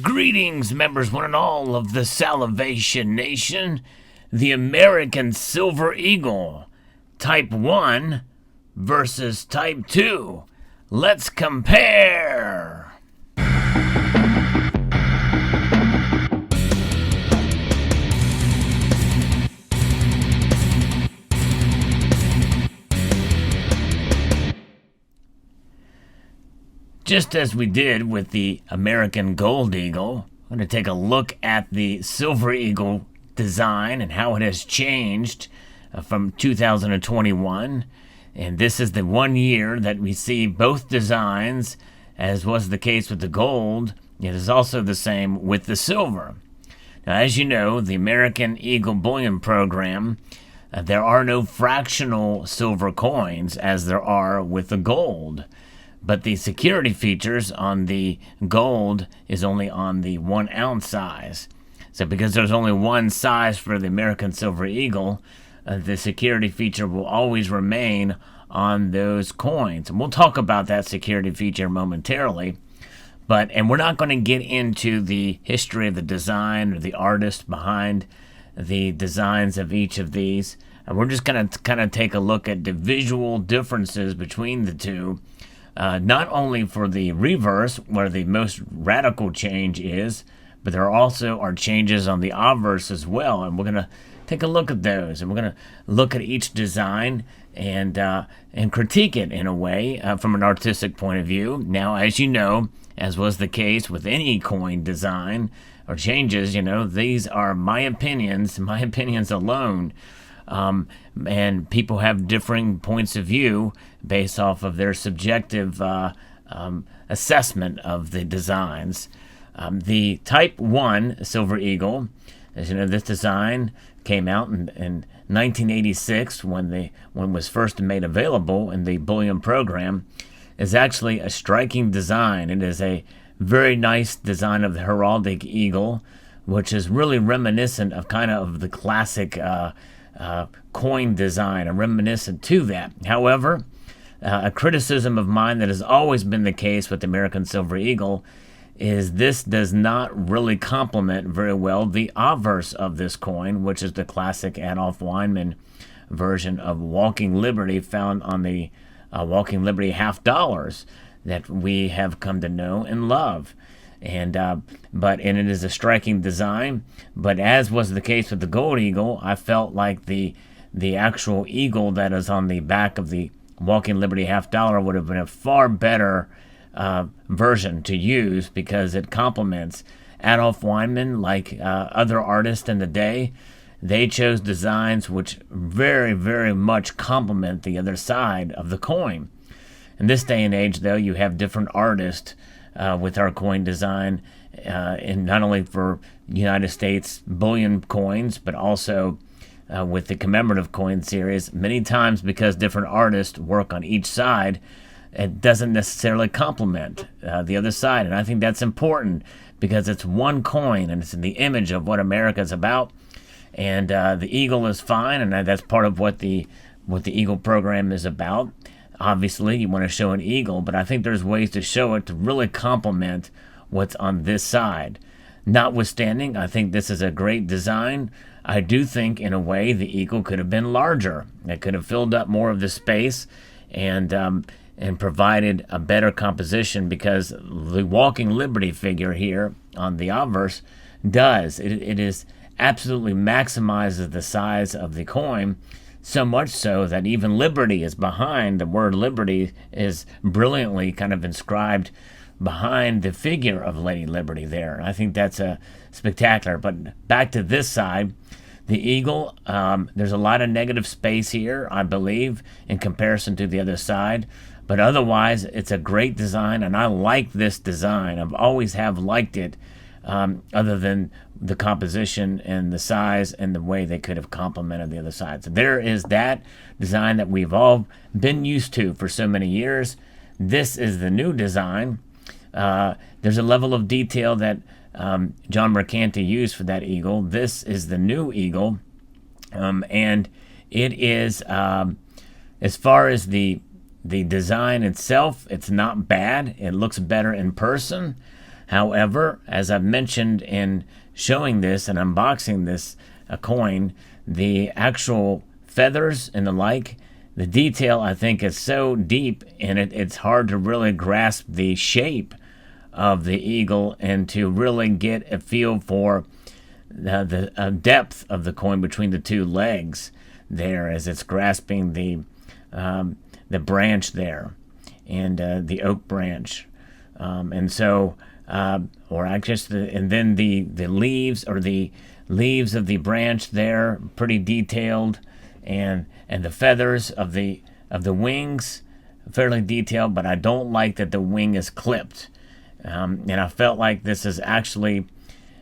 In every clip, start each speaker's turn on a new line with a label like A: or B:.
A: Greetings, members one and all of the Salivation Nation. The American Silver Eagle, Type 1 versus Type 2. Let's compare! Just as we did with the American Gold Eagle, I'm going to take a look at the Silver Eagle design and how it has changed from 2021. And this is the 1 year that we see both designs, as was the case with the gold. It is also the same with the silver. Now, as you know, the American Eagle Bullion Program, there are no fractional silver coins as there are with the gold. But the security features on the gold is only on the 1 ounce size. So because there's only one size for the American Silver Eagle, the security feature will always remain on those coins. And we'll talk about that security feature momentarily. And we're not going to get into the history of the design or the artist behind the designs of each of these. And we're just going to kind of take a look at the visual differences between the two. Not only for the reverse, where the most radical change is, but there also are changes on the obverse as well. And we're going to take a look at those. And we're going to look at each design and critique it in a way from an artistic point of view. Now, as you know, as was the case with any coin design or changes, these are my opinions alone. And people have differing points of view based off of their subjective assessment of the designs. The Type 1 Silver Eagle, as you know, this design came out in 1986 when it was first made available in the Bullion program, is actually a striking design. It is a very nice design of the heraldic eagle, which is really reminiscent of kind of the classic coin design, and reminiscent to that. However, a criticism of mine that has always been the case with the American Silver Eagle is this does not really complement very well the obverse of this coin, which is the classic Adolph Weinman version of Walking Liberty found on the Walking Liberty $50 that we have come to know and love. And it is a striking design. But as was the case with the Gold Eagle, I felt like the actual eagle that is on the back of the Walking Liberty $50 would have been a far better version to use, because it complements Adolph Weinman. Like other artists in the day, they chose designs which very, very much complement the other side of the coin. In this day and age, though, you have different artists with our coin design, and not only for United States bullion coins, but also with the commemorative coin series. Many times, because different artists work on each side, it doesn't necessarily complement the other side. And I think that's important, because it's one coin and it's in the image of what America is about. And the eagle is fine, and that's part of what the Eagle program is about. Obviously, you want to show an eagle, but I think there's ways to show it to really complement what's on this side. Notwithstanding, I think this is a great design. I do think, in a way, the eagle could have been larger. It could have filled up more of the space and provided a better composition, because the Walking Liberty figure here on the obverse does. It is absolutely maximizes the size of the coin. So much so that even Liberty is behind. The word Liberty is brilliantly kind of inscribed behind the figure of Lady Liberty there. I think that's spectacular. But back to this side, the eagle, there's a lot of negative space here, I believe, in comparison to the other side. But otherwise, it's a great design, and I like this design. I've always have liked it, other than the composition and the size and the way they could have complemented the other side. So there is that design that we've all been used to for so many years. This is the new design. There's a level of detail that John Mercanti used for that eagle. This is the new eagle. And it is, as far as the design itself, it's not bad. It looks better in person. However, as I've mentioned in showing this and unboxing this coin, the actual feathers and the like, the detail I think is so deep in it, it's hard to really grasp the shape of the eagle and to really get a feel for the depth of the coin between the two legs there as it's grasping the branch there and the oak branch. And so, or I guess, and then the leaves or the leaves of the branch there, pretty detailed, and the feathers of the wings, fairly detailed. But I don't like that the wing is clipped, and I felt like this is actually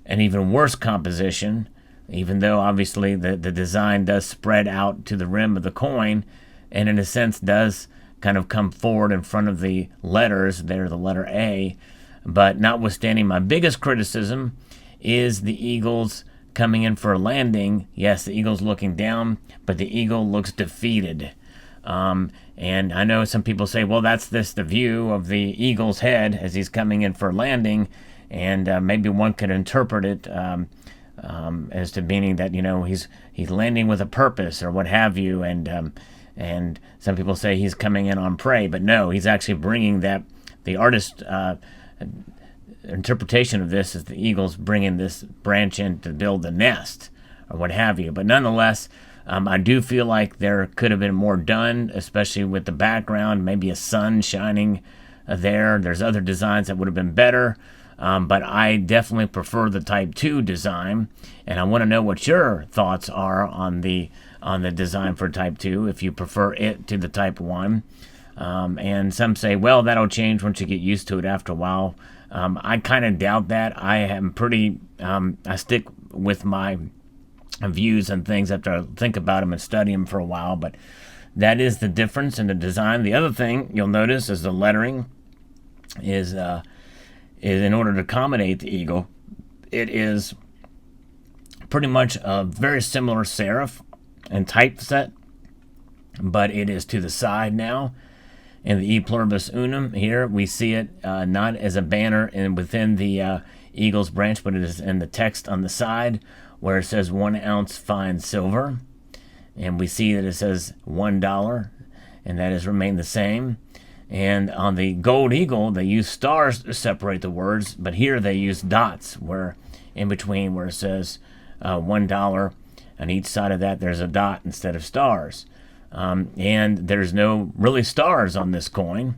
A: an even worse composition, even though obviously the design does spread out to the rim of the coin, and in a sense does kind of come forward in front of the letters there, the letter A. But notwithstanding, my biggest criticism is the eagles coming in for a landing. Yes, the eagle's looking down, but the eagle looks defeated. And I know some people say, well, that's the view of the eagle's head as he's coming in for a landing, and maybe one could interpret it as to meaning that, he's landing with a purpose or what have you, and some people say he's coming in on prey, but no, he's actually bringing that. The artist interpretation of this is the eagle's bringing this branch in to build the nest or what have you. But nonetheless, I do feel like there could have been more done, especially with the background, maybe a sun shining there. There's other designs that would have been better. But I definitely prefer the Type 2 design, and I want to know what your thoughts are on the design for Type 2, if you prefer it to the Type 1. And some say, well, that'll change once you get used to it after a while. I kind of doubt that. I am pretty, I stick with my views and things after I think about them and study them for a while, but that is the difference in the design. The other thing you'll notice is the lettering is in order to accommodate the eagle, it is pretty much a very similar serif and typeset, but it is to the side now. In the E pluribus unum here, we see it not as a banner within the eagle's branch, but it is in the text on the side where it says 1 ounce fine silver. And we see that it says $1, and that has remained the same. And on the gold eagle, they use stars to separate the words, but here they use dots where in between where it says $1. On each side of that, there's a dot instead of stars. And there's no really stars on this coin.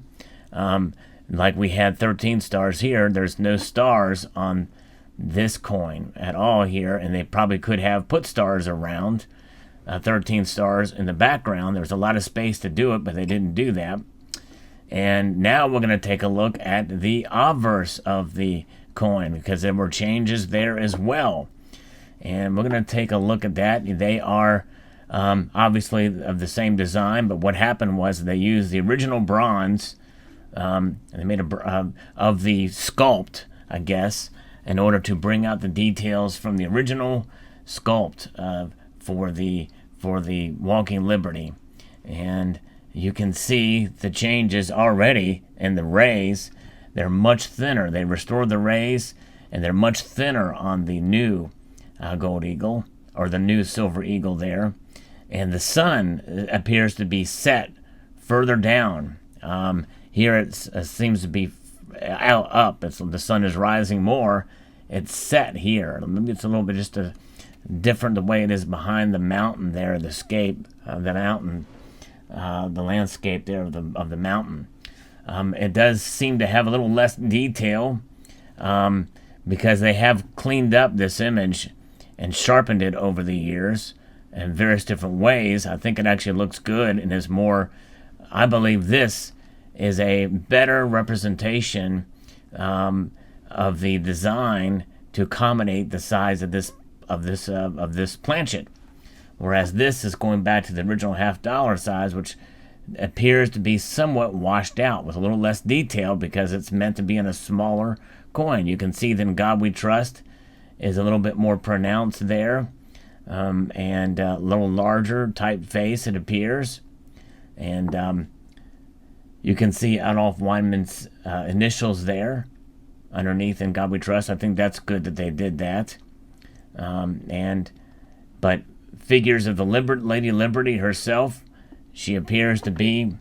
A: Like we had 13 stars here, there's no stars on this coin at all here, and they probably could have put stars around 13 stars in the background. There's a lot of space to do it, but they didn't do that. And now we're going to take a look at the obverse of the coin, because there were changes there as well. And we're going to take a look at that. They are obviously of the same design, but what happened was they used the original bronze, and they made of the sculpt, I guess, in order to bring out the details from the original sculpt for the Walking Liberty. And you can see the changes already in the rays. They're much thinner. They restored the rays, and they're much thinner on the new gold eagle, or the new silver eagle there. And the sun appears to be set further down. Here it seems to be up. The sun is rising more. It's set here. Maybe it's a little bit just different the way it is behind the mountain there, the scape of the mountain. The landscape there of the mountain. It does seem to have a little less detail because they have cleaned up this image and sharpened it over the years in various different ways. I think it actually looks good and is more, I believe this is a better representation of the design to accommodate the size of this planchet. Whereas this is going back to the original $half size, which appears to be somewhat washed out with a little less detail because it's meant to be in a smaller coin. You can see that In God We Trust is a little bit more pronounced there, and a little larger typeface it appears. And you can see Adolf Weinmann's initials there underneath "In God We Trust." I think that's good that they did that. But figures of the Lady Liberty herself, she appears to be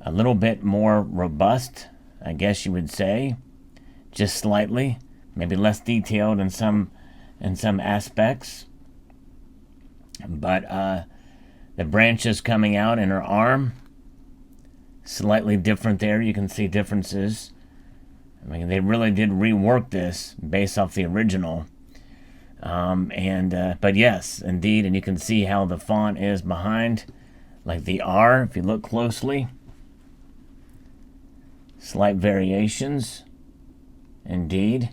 A: a little bit more robust, I guess you would say, just slightly, maybe less detailed in some aspects. But the branches coming out in her arm, slightly different there. You can see differences. I mean, they really did rework this based off the original. But yes, indeed, and you can see how the font is behind, like the R, if you look closely. Slight variations, indeed.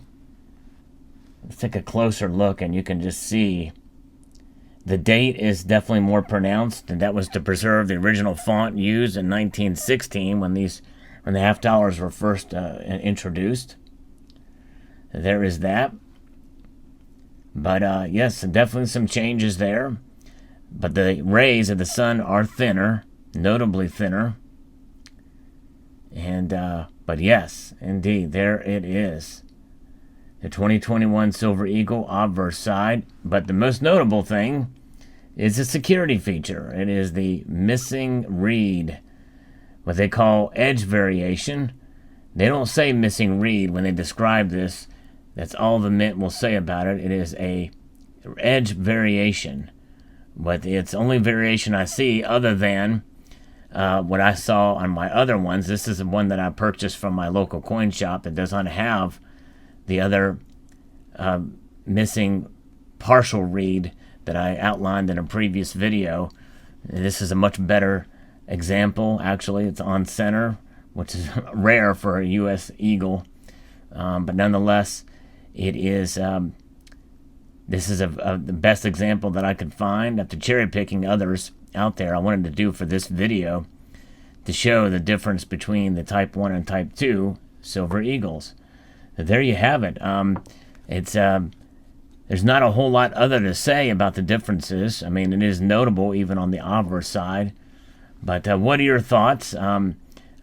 A: Let's take a closer look, and you can just see the date is definitely more pronounced, and that was to preserve the original font used in 1916 when the half dollars were first introduced. There is that. But yes, definitely some changes there. But the rays of the sun are thinner, notably thinner. But yes, indeed, there it is. The 2021 Silver Eagle Obverse side. But the most notable thing is the security feature. It is the missing read, what they call edge variation. They don't say missing read when they describe this. That's all the Mint will say about it. It is a edge variation. But it's the only variation I see other than what I saw on my other ones. This is the one that I purchased from my local coin shop that does not have the other missing partial read that I outlined in a previous video. This is a much better example. Actually, it's on center, which is rare for a U.S. Eagle. But nonetheless, it is. This is the best example that I could find after cherry picking others out there. I wanted to do for this video to show the difference between the Type 1 and Type 2 Silver Eagles. So there you have it. There's not a whole lot other to say about the differences. I mean, it is notable even on the Obverse side. But what are your thoughts of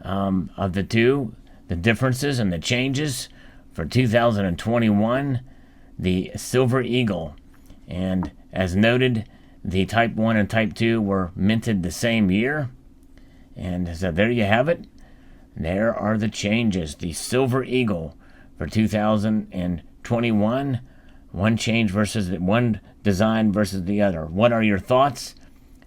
A: the two, the differences and the changes for 2021, the Silver Eagle? And as noted, the Type 1 and Type 2 were minted the same year. And so there you have it. There are the changes. The Silver Eagle for 2021. One change versus one design versus the other. What are your thoughts?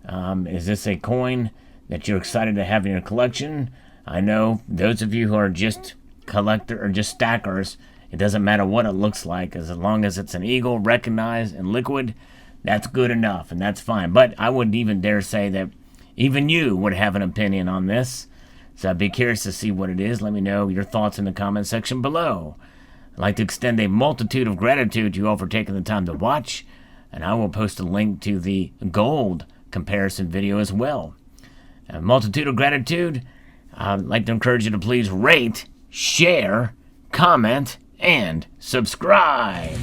A: Is this a coin that you're excited to have in your collection? I know those of you who are just collector or just stackers, it doesn't matter what it looks like, as long as it's an eagle, recognized and liquid, that's good enough, and that's fine. But I wouldn't even dare say that even you would have an opinion on this. So I'd be curious to see what it is. Let me know your thoughts in the comment section below. I'd like to extend a multitude of gratitude to you all for taking the time to watch, and I will post a link to the gold comparison video as well. A multitude of gratitude. I'd like to encourage you to please rate, share, comment, and subscribe.